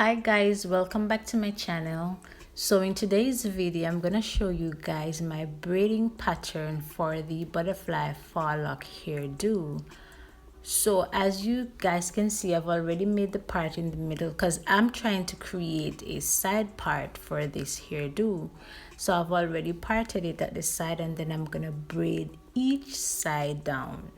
Hi guys, welcome back to my channel. So in today's video I'm gonna show you guys my braiding pattern for the butterfly fall lock hairdo. So as you guys can see, I've already made the part in the middle because I'm trying to create a side part for this hairdo. So I've already parted it at the side and then I'm gonna braid each side down.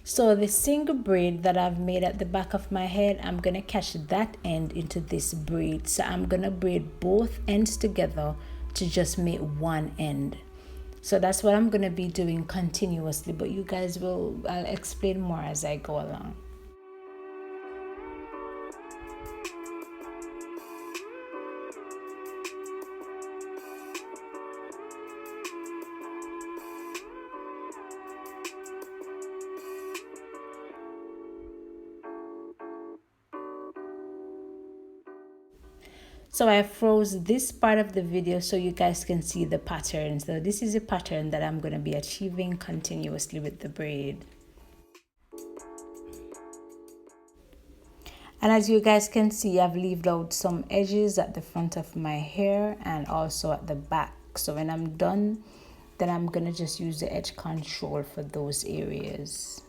So the single braid that I've made at the back of my head, I'm gonna catch that end into this braid. So I'm gonna braid both ends together to just make one end. So that's what I'm gonna be doing continuously, but you guys I'll explain more as I go along. So I froze this part of the video so you guys can see the pattern. So this is a pattern that I'm going to be achieving continuously with the braid. And as you guys can see, I've left out some edges at the front of my hair and also at the back. So when I'm done, then I'm going to just use the edge control for those areas.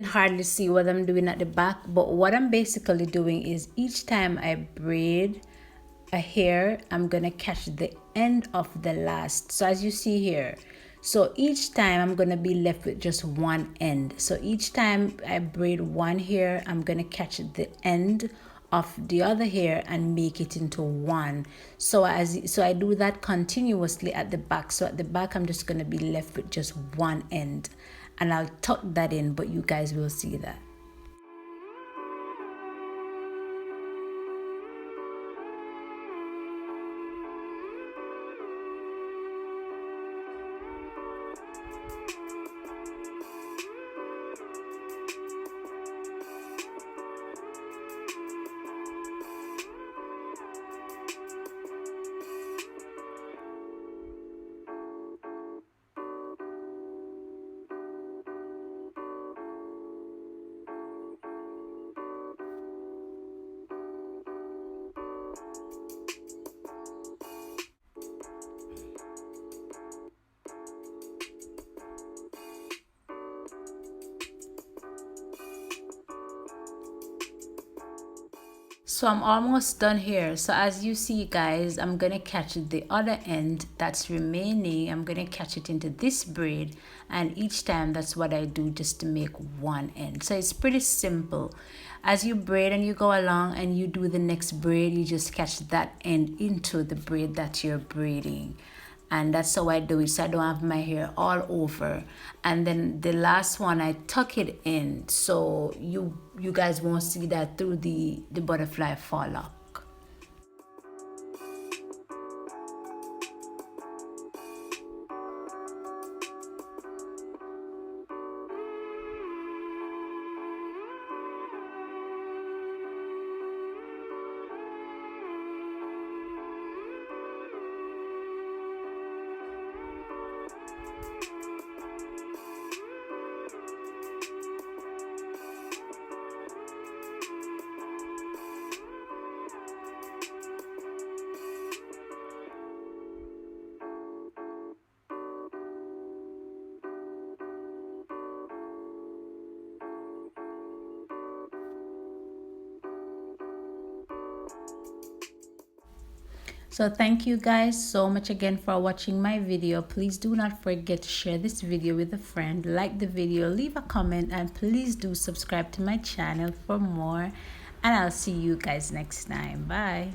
Hardly see what I'm doing at the back, but what I'm basically doing is each time I braid a hair, I'm gonna catch the end of the last. So as you see here, so each time I'm gonna be left with just one end. So each time I braid one hair, I'm gonna catch the end of the other hair and make it into one. So I do that continuously at the back. So at the back I'm just gonna be left with just one end, and I'll tuck that in, but you guys will see that. So I'm almost done here. So as you see guys, I'm gonna catch the other end that's remaining. I'm gonna catch it into this braid, and each time that's what I do, just to make one end. So it's pretty simple. As you braid and you go along and you do the next braid, you just catch that end into the braid that you're braiding. And that's how I do it, so I don't have my hair all over. And then the last one, I tuck it in, so you guys won't see that through the butterfly forelock. So thank you guys so much again for watching my video. Please do not forget to share this video with a friend, like the video, leave a comment, and please do subscribe to my channel for more. And I'll see you guys next time. Bye.